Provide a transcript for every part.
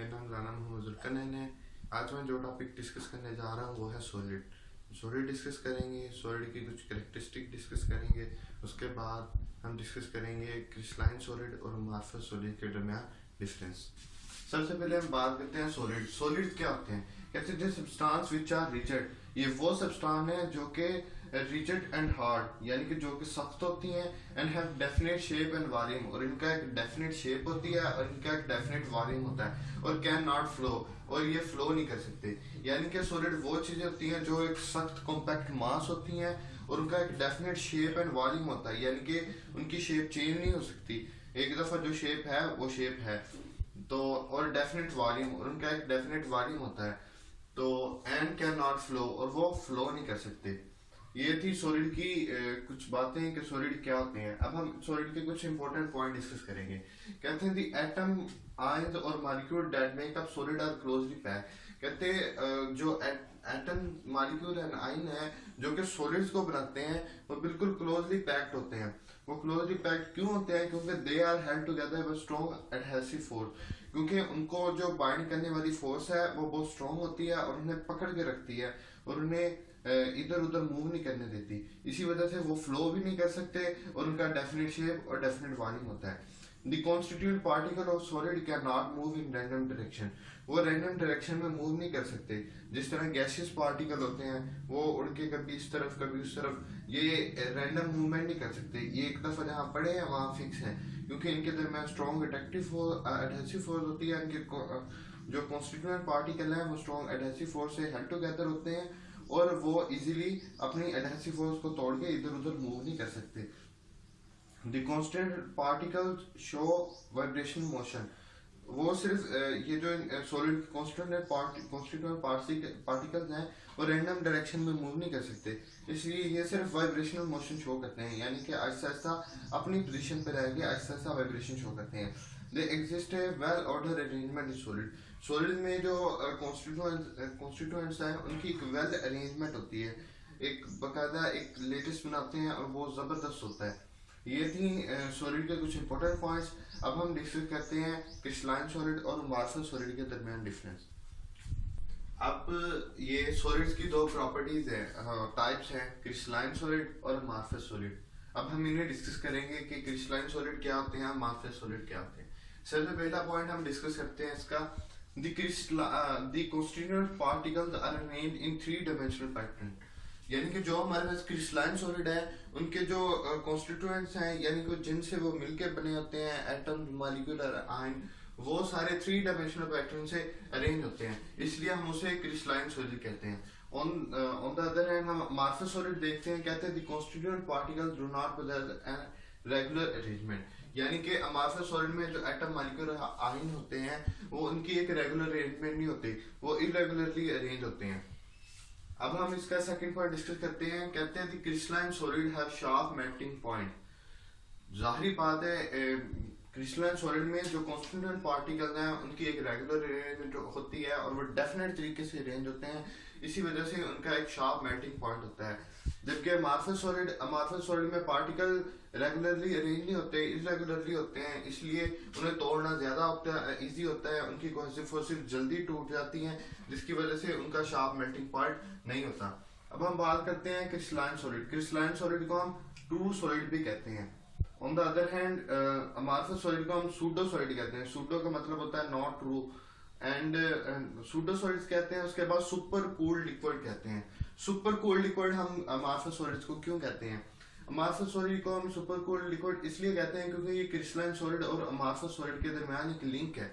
मेरा नाम लाना मोहम्मद जुल्करनैन है। आज मैं जो टॉपिक डिस्कस करने जा रहा हूँ वो है सॉलिड। सॉलिड डिस्कस करेंगे, सॉलिड की कुछ कैरेक्टरिस्टिक डिस्कस करेंगे। उसके बाद हम डिस्कस करेंगे क्रिस्टलाइन सॉलिड और अमॉर्फस सॉलिड के दरमियान डिफरेंस। सबसे पहले हम बात करते हैं सॉलिड। सॉलिड क्या होते हैं? कहते हैं सब्सटेंस विच आर रिजिड। ये वो सब्सटेंस है जो कि रिजिड एंड हार्ड, यानी कि जो कि सख्त होती हैं, and have definite shape and volume, और इनका एक डेफिनेट शेप होती है और इनका एक डेफिनेट वॉल्यूम होता है, और कैन नॉट फ्लो, और ये फ्लो नहीं कर सकते। यानी कि सॉलिड वो चीजें होती हैं जो एक सख्त कॉम्पैक्ट मास होती हैं और उनका एक डेफिनेट शेप एंड वॉल्यूम होता है, यानी कि उनकी शेप चेंज नहीं हो सकती। एक दफा जो शेप है वो शेप है। तो और डेफिनेट वॉल्यूम, और उनका एक डेफिनेट वॉल्यूम होता है। तो एंड कैन नॉट फ्लो, और वो फ्लो नहीं कर सकते। ये थी सॉलिड की कुछ बातें कि सॉलिड क्या होते हैं। अब हम सॉलिड के कुछ इंपॉर्टेंट पॉइंट डिस्कस करेंगे। कहते हैं दी एटम, आयंस और molecule that make up solid are closely packed. कहते हैं जो एटम, मॉलिक्यूल एंड आयन है जो कि सॉलिड्स को बनाते हैं वो बिल्कुल क्लोजली पैक्ड होते हैं। वो क्लोजली पैक्ड क्यों होते हैं? क्योंकि they are held together by strong adhesive force. क्योंकि उनको जो बाइंड करने वाली फोर्स है वो बहुत स्ट्रॉन्ग होती है और उन्हें पकड़ के रखती है और उन्हें इधर उधर मूव नहीं करने देती। इसी वजह से वो फ्लो भी नहीं कर सकते और उनका डेफिनेट शेप और डेफिनेट वॉल्यूम होता है। The constituent particle of solid can not move in random direction. वो रैंडम डायरेक्शन में मूव नहीं कर सकते। जिस तरह गैसियस पार्टिकल होते हैं वो उड़ के कभी इस तरफ कभी उस तरफ, ये रैंडम मूवमेंट नहीं कर सकते। ये एक दफा जहाँ पड़े हैं वहाँ फिक्स है, क्योंकि इनके दरमियान स्ट्रॉन्ग एडहेसिव फोर्स होती है। इनके जो कॉन्स्टिट्यूएंट पार्टिकल हैं वो स्ट्रॉन्ग एडहेसिव फोर्स से हेल्ड टुगेदर होते हैं और वो इजीली अपनी एडहेसिव फोर्स को तोड़ के इधर उधर मूव नहीं कर सकते। The constant particles show vibration motion. वो सिर्फ ये जो सॉलिड कॉन्स्टिट्यूएंट पार्टिकल्स हैं वो रैंडम डायरेक्शन में मूव नहीं कर सकते, इसलिए ये सिर्फ वाइब्रेशनल मोशन शो करते हैं, यानी कि आहिस्ता आहिस्ता अपनी पोजीशन पे रह के आहिस्ता आहिस्ता वाइब्रेशन शो करते हैं। They exist A well order arrangement in solid. Solid में जो कॉन्स्टिट्यूएंट्स हैं उनकी एक वेल अरेंजमेंट होती है, एक बाकायदा एक लेटेस्ट बनाते हैं और बहुत ज़बरदस्त होता है। ये थी सॉलिड के कुछ इंपॉर्टेंट पॉइंट्स। अब हम डिस्कस करते हैं क्रिस्टलाइन सॉलिड और अमॉर्फस सॉलिड के दरमियान डिफरेंस। अब ये सॉलिड्स की दो प्रॉपर्टीज है, टाइप्स हैं, क्रिस्टलाइन सॉलिड और अमॉर्फस सॉलिड। अब हम इन्हें डिस्कस करेंगे कि क्रिस्टलाइन सॉलिड क्या होते हैं, अमॉर्फस सॉलिड क्या होते हैं। सबसे पहला पॉइंट हम डिस्कस करते हैं इसका, the constituent particles are arranged in three dimensional pattern। यानी कि जो हमारे पास क्रिस्टलाइन सॉलिड है उनके जो कॉन्स्टिट्यूएंट्स हैं, यानी कि जिनसे वो मिलके बने होते हैं, एटम, मॉलिक्यूल और आयन, वो सारे थ्री डायमेंशनल पैटर्न से अरेंज होते हैं, इसलिए हम उसे क्रिस्टलाइन सॉलिड कहते हैं। ऑन द अदर हैंड हम अमॉर्फस सॉलिड देखते हैं, कहते हैं the constituent particles do not possess an regular arrangement. यानी कि अमॉर्फस सॉलिड में जो एटम, मॉलिक्यूल और आयन होते हैं वो उनकी एक रेगुलर अरेंजमेंट नहीं होती, वो इरेगुलरली अरेंज होते हैं। अब हम इसका सेकंड पॉइंट डिस्कस करते हैं। कहते हैं कि crystalline solid have sharp melting point. जाहिर बात है क्रिस्टलाइन सॉलिड में जो कॉन्स्टिट्यूएंट पार्टिकल्स हैं उनकी एक रेगुलर अरेंजमेंट होती है और वो डेफिनेट तरीके से अरेंज होते हैं, इसी वजह से उनका एक शार्प मेल्टिंग पॉइंट होता है। जबकि अमॉर्फस सॉलिड में पार्टिकल रेगुलरली अरेंज नहीं होते, इरेगुलरली होते हैं, इसलिए उन्हें तोड़ना ज्यादा होता है, इजी होता है, उनकी कोहेसिव फोर्सेस जल्दी टूट जाती हैं, जिसकी वजह से उनका शार्प मेल्टिंग पॉइंट नहीं होता। अब हम बात करते हैं क्रिस्टलाइन सॉलिड। क्रिस्टलाइन सॉलिड को हम ट्रू सॉलिड भी कहते हैं। On the other hand amorphous solid को हम सूडो सॉलिड कहते हैं। सूडो का मतलब होता है not true, and pseudo solids कहते हैं। उसके बाद सुपर कूल्ड लिक्विड कहते हैं। सुपर कूल्ड लिक्विड हम अमॉर्फस सॉलिड्स को क्यों कहते हैं? अमॉर्फस सॉलिड को हम सुपर कूल्ड लिक्विड इसलिए कहते हैं क्योंकि ये क्रिस्टलाइन सॉलिड और अमॉर्फस सॉलिड के दरमियान एक लिंक है।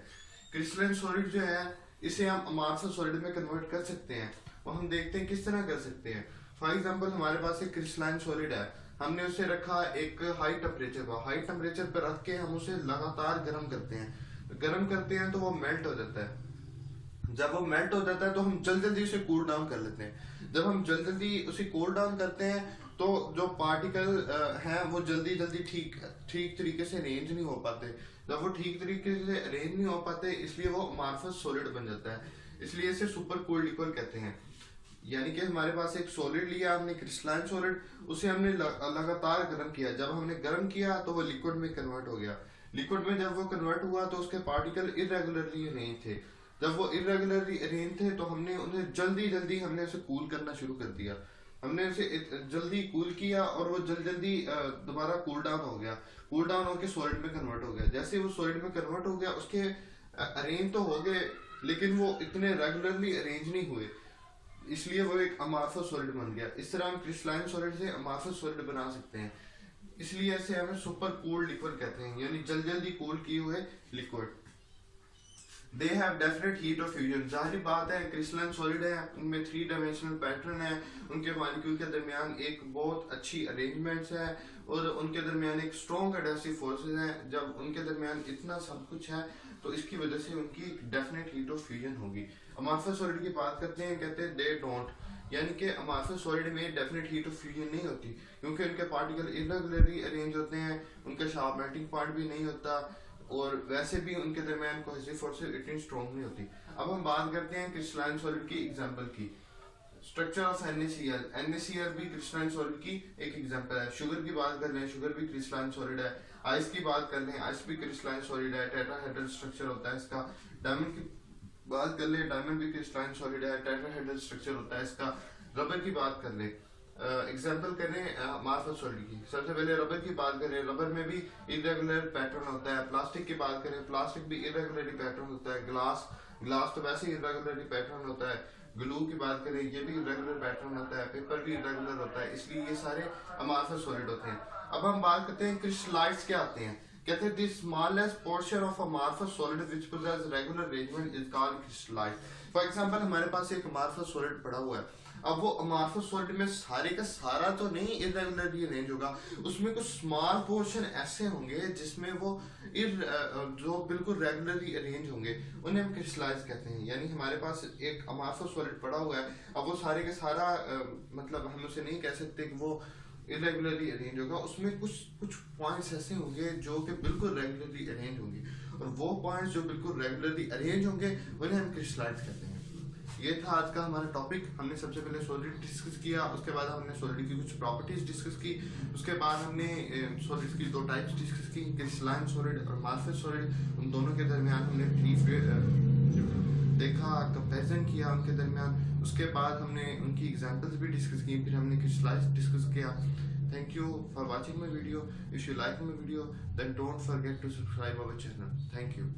क्रिस्टलाइन सॉलिड जो है इसे हम अमॉर्फस सॉलिड में कन्वर्ट कर सकते हैं, और हम देखते हैं किस तरह कर सकते हैं। फॉर एग्जांपल हमारे पास एक क्रिस्टलाइन सॉलिड है, हमने उसे रखा एक हाई टेम्परेचर पर। हाई टेम्परेचर पर रख के हम उसे लगातार गर्म करते हैं तो वो मेल्ट हो जाता है। जब वो मेल्ट हो जाता है तो हम जल्दी जल्दी उसे कूल डाउन कर लेते हैं। जब हम जल्दी जल्दी उसे कूल डाउन करते हैं तो जो पार्टिकल हैं वो जल्दी जल्दी ठीक तरीके से अरेंज नहीं हो पाते। जब वो ठीक तरीके से अरेंज नहीं हो पाते इसलिए वो अमॉर्फस सॉलिड बन जाता है, इसलिए इसे सुपर कूल्ड लिक्विड कहते हैं। यानी कि हमारे पास एक सॉलिड लिया हमने, क्रिस्टलाइन सॉलिड, उसे हमने लगातार गर्म किया। जब हमने गर्म किया तो वो लिक्विड में कन्वर्ट हो गया। लिक्विड में जब वो कन्वर्ट हुआ तो उसके पार्टिकल इरेगुलरली नहीं थे, जब वो इरेगुलरली अरेंज थे तो हमने उन्हें जल्दी हमने उसे कूल करना शुरू कर दिया। हमने उसे जल्दी कूल किया और वो जल्दी दोबारा कूल डाउन हो गया, कूल डाउन होकर सॉलिड में कन्वर्ट हो गया। जैसे वो सॉलिड में कन्वर्ट हो गया, उसके अरेंज तो हो गए लेकिन वो इतने रेगुलरली अरेंज नहीं हुए, इसलिए वो एक अमार्फस सॉलिड बन गया। इस तरह हम क्रिस्टलाइन सॉलिड से अमार्फस सॉलिड बना सकते हैं। इसलिए ऐसे हमें सुपर कूल्ड लिक्विड कहते हैं, यानी जल्दी कूल किए हुए liquid. They have definite heat of fusion. जाहिर बात है क्रिस्टलाइन सॉलिड है, उनमें 3 डायमेंशनल पैटर्न है, उनके मॉलिक्यूल के दरमियान एक बहुत अच्छी अरेंजमेंट्स है और उनके दरमियान एक स्ट्रॉन्ग एडहेसिव फोर्सेस हैं। जब उनके दरमियान इतना सब कुछ है तो इसकी वजह से उनकी डेफिनेट हीट ऑफ फ्यूजन होगी। अमार्फस सॉलिड की बात करते हैं, कहते हैं दे डोंट, यानी कि अमार्फस सॉलिड में डेफिनेट हीट ऑफ फ्यूजन नहीं होती क्योंकि उनके पार्टिकल इरेगुलरली अरेंज होते हैं, उनका शार्प मेल्टिंग पॉइंट भी नहीं होता और वैसे भी उनके दरमियान कोहेसिव फोर्सेस इतनी स्ट्रॉन्ग नहीं होती। अब हम बात करते हैं क्रिस्टलाइन सॉलिड की एग्जांपल की। स्ट्रक्चर ऑफ NaCl, NaCl भी क्रिस्टलाइन सॉलिड की एक एग्जांपल है। शुगर की बात कर लें, शुगर भी क्रिस्टलाइन सॉलिड है। आइस की बात कर लें, आइस भी क्रिस्टलाइन सॉलिड है, टेट्राहेड्रल स्ट्रक्चर होता है इसका। डायमंड की बात कर ले, डायमंड भी क्रिस्टलाइन सॉलिड है, टेट्राहेड्रल स्ट्रक्चर होता है इसका। रबर की बात कर ले, एग्जाम्पल करें अमार्फस सॉलिड की। सबसे पहले रबर की बात करें, रबर में भी इरेगुलर पैटर्न होता है। प्लास्टिक की बात करें, प्लास्टिक भी इरेगुलरली पैटर्न होता है। ग्लास तो वैसे ही इरेगुलरली पैटर्न होता है। ग्लू की बात करें, ये भी इरेगुलर पैटर्न होता है। पेपर भी इरेगुलर होता है, इसलिए ये सारे अमार्फस सॉलिड होते हैं। अब हम बात करते हैं क्रिस्टलाइट्स क्या आते हैं। कहते हैं the smallest portion of amorphous solid which possess regular arrangement is called crystallite. For example हमारे पास एक अमार्फस सॉलिड पड़ा हुआ है। अब वो अमार्फस सॉलिड में सारे का सारा तो नहीं इरेगुलरली अरेंज होगा, उसमें कुछ स्मॉल पोर्शन ऐसे होंगे जिसमें वो जो बिल्कुल रेगुलरली अरेंज होंगे, उन्हें हम क्रिस्टलाइज कहते हैं। यानी हमारे पास एक अमार्फस सॉलिड पड़ा हुआ है, अब वो सारे का सारा मतलब हम उसे नहीं कह सकते कि वो इरेगुलरली अरेंज होगा, उसमें कुछ पॉइंट्स ऐसे होंगे जो कि बिल्कुल रेगुलरली अरेंज होंगे और वो पॉइंट्स जो बिल्कुल रेगुलरली अरेंज होंगे उन्हें हम क्रिस्टलाइज कहते हैं। ये था आज का हमारा टॉपिक। हमने सबसे पहले सॉलिड डिस्कस किया, उसके बाद हमने सॉलिड की कुछ प्रॉपर्टीज डिस्कस की, उसके बाद हमने सॉलिड की 2 टाइप्स डिस्कस की, क्रिस्टलाइन सॉलिड और अमार्फस सॉलिड। उन दोनों के दरमियान हमने देखा, कंपैरिजन किया उनके दरमियान। उसके बाद हमने उनकी एग्जांपल्स भी डिस्कस की, फिर हमने क्रिस्टलाइज डिस्कस किया। Thank you for watching my video. If you like my video, then don't forget to subscribe our channel. Thank you.